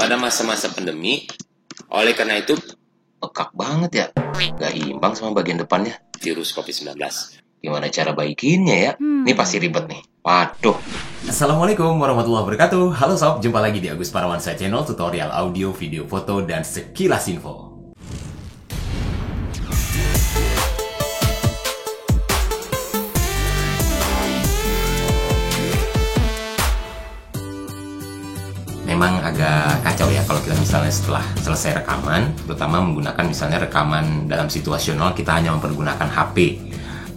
pada masa-masa pandemi. Oleh karena itu, Pekak banget ya. Gak imbang sama bagian depannya. virus COVID-19. Gimana cara baikinnya ya? Ini pasti ribet nih. Waduh. Assalamualaikum warahmatullahi wabarakatuh. Halo sob, jumpa lagi di Agus Parawansa Channel, tutorial audio, video, foto, dan sekilas info. Memang agak kacau ya kalau kita misalnya setelah selesai rekaman, terutama menggunakan misalnya rekaman dalam situasional, kita hanya mempergunakan HP.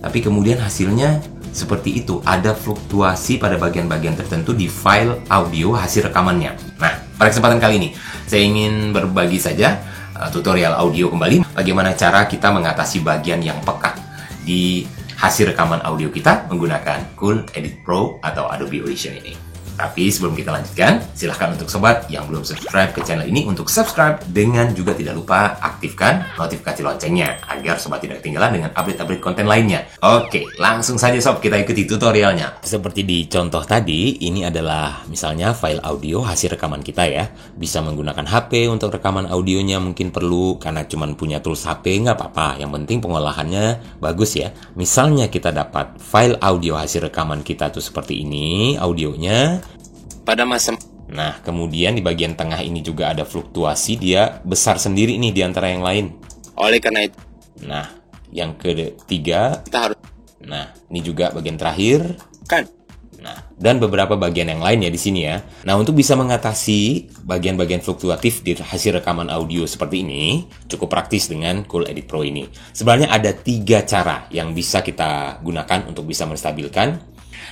Tapi kemudian hasilnya seperti itu, ada fluktuasi pada bagian-bagian tertentu di file audio hasil rekamannya. Nah, pada kesempatan kali ini, saya ingin berbagi saja tutorial audio kembali, bagaimana cara kita mengatasi bagian yang pekat di hasil rekaman audio kita menggunakan Cool Edit Pro atau Adobe Audition ini. Tapi sebelum kita lanjutkan, silahkan untuk sobat yang belum subscribe ke channel ini untuk subscribe, dengan juga tidak lupa aktifkan notifikasi loncengnya agar sobat tidak ketinggalan dengan update-update konten lainnya. Oke, langsung saja sob, kita ikuti tutorialnya. Seperti di contoh tadi, ini adalah misalnya file audio hasil rekaman kita ya. Bisa menggunakan HP untuk rekaman audionya, mungkin perlu karena cuma punya tools HP, nggak apa-apa. Yang penting pengolahannya bagus ya. Misalnya kita dapat file audio hasil rekaman kita tuh seperti ini, audionya. Pada masa Nah, kemudian di bagian tengah ini juga ada fluktuasi, dia besar sendiri nih di antara yang lain. oleh karena itu, Nah, yang ketiga, kita harus nah, ini juga bagian terakhir. kan Nah, dan beberapa bagian yang lain ya di sini ya. Nah, untuk bisa mengatasi bagian-bagian fluktuatif di hasil rekaman audio seperti ini, cukup praktis dengan Cool Edit Pro ini. Sebenarnya ada 3 cara yang bisa kita gunakan untuk bisa menstabilkan.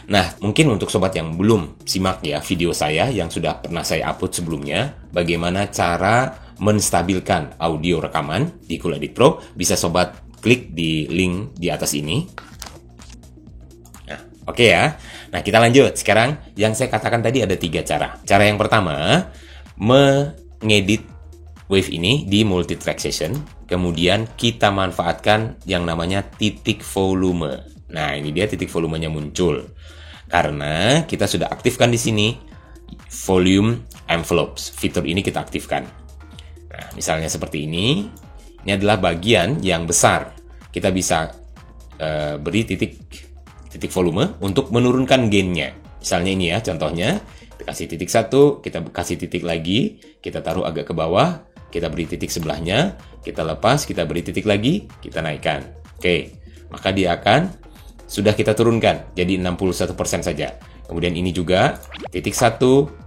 Nah, mungkin untuk sobat yang belum simak ya video saya yang sudah pernah saya upload sebelumnya, bagaimana cara menstabilkan audio rekaman di Cool Edit Pro, bisa sobat klik di link di atas ini. Nah, oke ya. Nah, kita lanjut. Sekarang yang saya katakan tadi ada 3 cara. Cara yang pertama, mengedit wave ini di multitrack session, kemudian kita manfaatkan yang namanya titik volume. Nah, ini dia titik volumenya muncul. Karena kita sudah aktifkan di sini volume envelopes. Fitur ini kita aktifkan. Nah, misalnya seperti ini. Ini adalah bagian yang besar. Kita bisa beri titik volume untuk menurunkan gainnya. Misalnya ini ya contohnya. Kita kasih titik 1, kita kasih titik lagi, kita taruh agak ke bawah, kita beri titik sebelahnya, kita lepas, kita beri titik lagi, kita naikkan. Oke, maka dia akan sudah kita turunkan jadi 61% saja. Kemudian ini juga titik 1,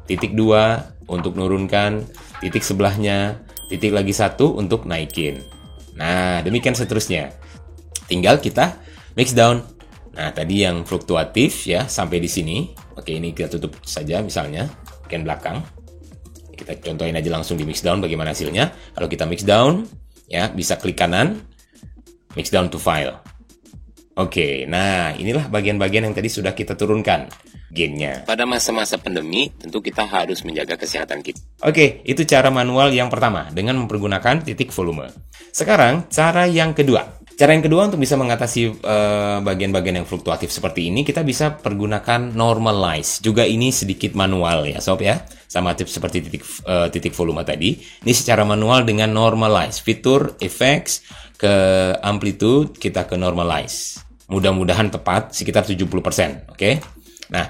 titik 2 untuk nurunkan, titik sebelahnya, titik lagi 1 untuk naikin. Nah, demikian seterusnya. Tinggal kita mix down. Nah, tadi yang fluktuatif ya sampai di sini. Oke, ini kita tutup saja misalnya bagian belakang. Kita contohin aja langsung di mix down bagaimana hasilnya. Kalau kita mix down ya bisa klik kanan, mix down to file. Oke, nah inilah bagian-bagian yang tadi sudah kita turunkan gainnya. pada masa-masa pandemi, tentu kita harus menjaga kesehatan kita. Oke, itu cara manual yang pertama dengan mempergunakan titik volume. Sekarang, cara yang kedua. Cara yang kedua untuk bisa mengatasi bagian-bagian yang fluktuatif seperti ini, kita bisa pergunakan normalize. Juga ini sedikit manual ya, sob ya. Sama tips seperti titik volume tadi. Ini secara manual dengan normalize. Fitur effects ke amplitude, kita ke normalize. Mudah-mudahan tepat, sekitar 70%. Oke? Nah,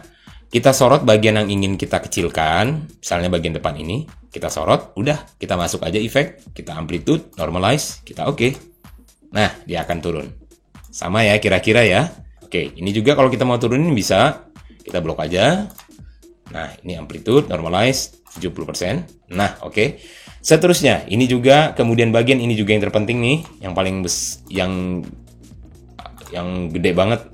kita sorot bagian yang ingin kita kecilkan. Misalnya bagian depan ini. Kita sorot, udah. Kita masuk aja effect, kita amplitude, normalize, kita oke. Nah, dia akan turun. Sama ya, kira-kira ya. Oke, ini juga kalau kita mau turunin bisa. Kita blok aja. Nah, ini amplitude, normalize, 70%. Nah, oke. Seterusnya, ini juga, kemudian bagian ini juga yang terpenting nih. Yang paling yang gede banget.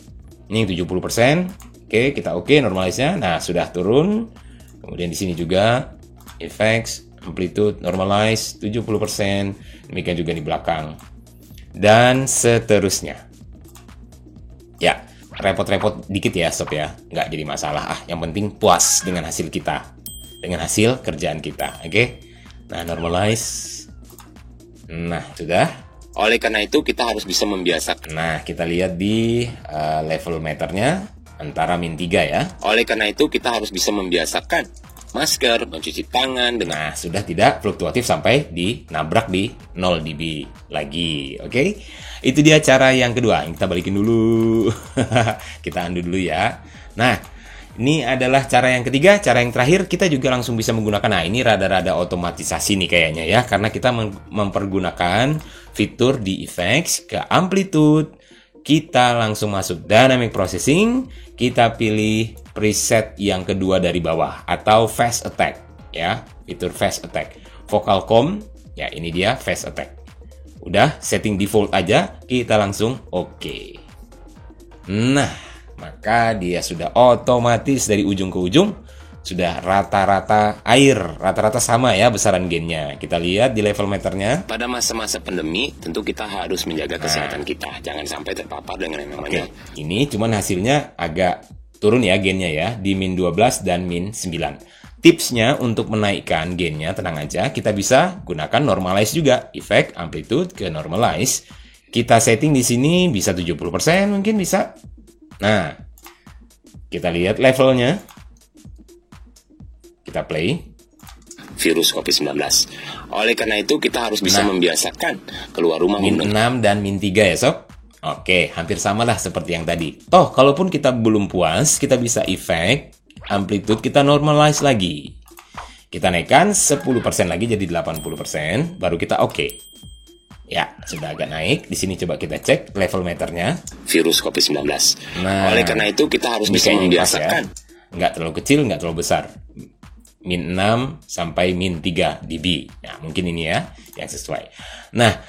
Ini 70%. Oke, kita oke, normalize-nya. Nah, sudah turun. Kemudian di sini juga, effects, amplitude, normalize, 70%. Demikian juga di belakang. Dan seterusnya. Ya, repot-repot dikit ya sob ya, nggak jadi masalah. Yang penting puas dengan hasil kita, dengan hasil kerjaan kita. Oke? Nah, normalize. Nah, sudah. Oleh karena itu, kita harus bisa membiasakan. Nah, kita lihat di level meternya antara -3 ya. Oleh karena itu, kita harus bisa membiasakan masker, mencuci tangan dengan Nah, sudah tidak fluktuatif sampai nabrak di 0 dB lagi. Oke? Itu dia cara yang kedua. Kita balikin dulu. Kita undo dulu ya. Nah, ini adalah cara yang ketiga. Cara yang terakhir, kita juga langsung bisa menggunakan. Nah, ini rada-rada otomatisasi nih kayaknya ya. Karena kita mempergunakan fitur di effects ke amplitude. Kita langsung masuk dynamic processing. Kita pilih preset yang kedua dari bawah atau fast attack ya, fitur fast attack. Vocal com, ya ini dia fast attack. Udah setting default aja, kita langsung oke. Nah, maka dia sudah otomatis dari ujung ke ujung sudah rata-rata air, rata-rata sama ya besaran gainnya. Kita lihat di level meternya. pada masa-masa pandemi, tentu kita harus menjaga kesehatan kita. Jangan sampai terpapar dengan yang namanya. Ini cuman hasilnya agak turun ya gainnya ya, di min 12 dan min 9. Tipsnya untuk menaikkan gainnya, tenang aja, kita bisa gunakan normalize juga. Efek amplitude ke normalize. Kita setting di sini bisa 70% mungkin bisa. Nah, kita lihat levelnya. Kita play. Virus COVID-19. Oleh karena itu, kita harus bisa membiasakan keluar rumah Min 6 dan min 3 ya sob. Oke, hampir sama lah seperti yang tadi. Toh, kalaupun kita belum puas, kita bisa efek amplitude, kita normalize lagi. Kita naikkan 10% lagi jadi 80%, baru kita oke. Ya, sudah agak naik. Di sini coba kita cek level meternya. virus COVID-19. Nah, Oleh karena itu, kita harus bisa kayaknya pas membiasakan. ya. Nggak terlalu kecil, nggak terlalu besar. Min 6 sampai min 3 dB. Nah, mungkin ini ya yang sesuai. Nah,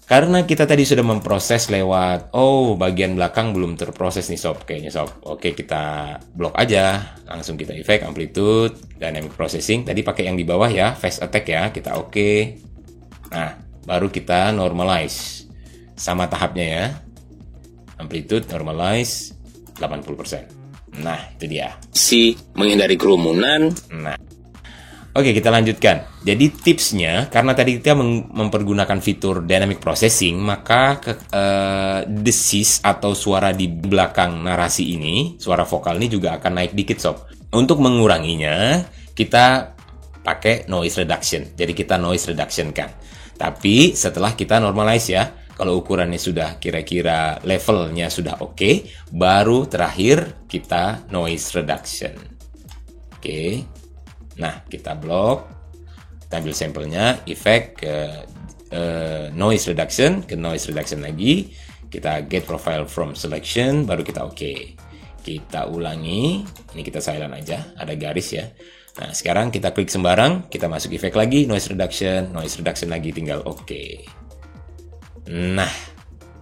karena kita tadi sudah memproses lewat, bagian belakang belum terproses nih sob, kayaknya sob. Oke, kita blok aja. Langsung kita efek amplitude, dynamic processing. Tadi pakai yang di bawah ya, fast attack ya. Kita oke. Nah, baru kita normalize. Sama tahapnya ya. Amplitude normalize 80%. Nah, itu dia. Menghindari kerumunan. Nah, oke, kita lanjutkan. Jadi tipsnya, karena tadi kita mempergunakan fitur dynamic processing, maka desis atau suara di belakang narasi ini, suara vokal ini juga akan naik dikit sob. Untuk menguranginya, kita pakai noise reduction. Jadi kita noise reduction kan. Tapi setelah kita normalize ya, kalau ukurannya sudah kira-kira levelnya sudah oke, baru terakhir kita noise reduction. Oke. Nah, kita blok, kita ambil sampelnya, efek ke noise reduction, ke noise reduction lagi, kita get profile from selection, baru kita oke. Kita ulangi, ini kita silent aja, ada garis ya. Nah, sekarang kita klik sembarang, kita masuk efek lagi, noise reduction lagi, tinggal oke. Nah,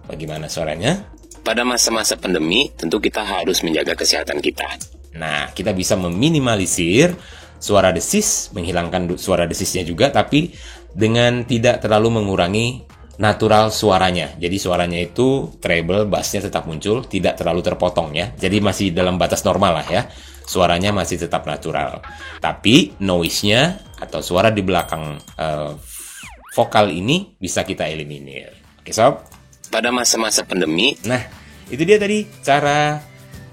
bagaimana suaranya? Pada masa-masa pandemi, tentu kita harus menjaga kesehatan kita. Nah, kita bisa meminimalisir suara desis, menghilangkan suara desisnya juga, tapi dengan tidak terlalu mengurangi natural suaranya. Jadi suaranya itu treble, bassnya tetap muncul, tidak terlalu terpotong ya. Jadi masih dalam batas normal lah ya. Suaranya masih tetap natural. Tapi noise-nya atau suara di belakang vokal ini bisa kita eliminir. Oke sob? Pada masa-masa pandemi. Nah, itu dia tadi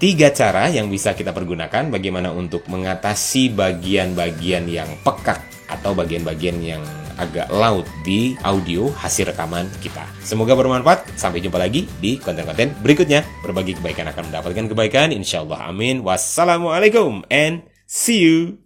tiga cara yang bisa kita pergunakan bagaimana untuk mengatasi bagian-bagian yang pekak atau bagian-bagian yang agak laut di audio hasil rekaman kita. Semoga bermanfaat. Sampai jumpa lagi di konten-konten berikutnya. Berbagi kebaikan akan mendapatkan kebaikan. Insyaallah amin. Wassalamualaikum and see you.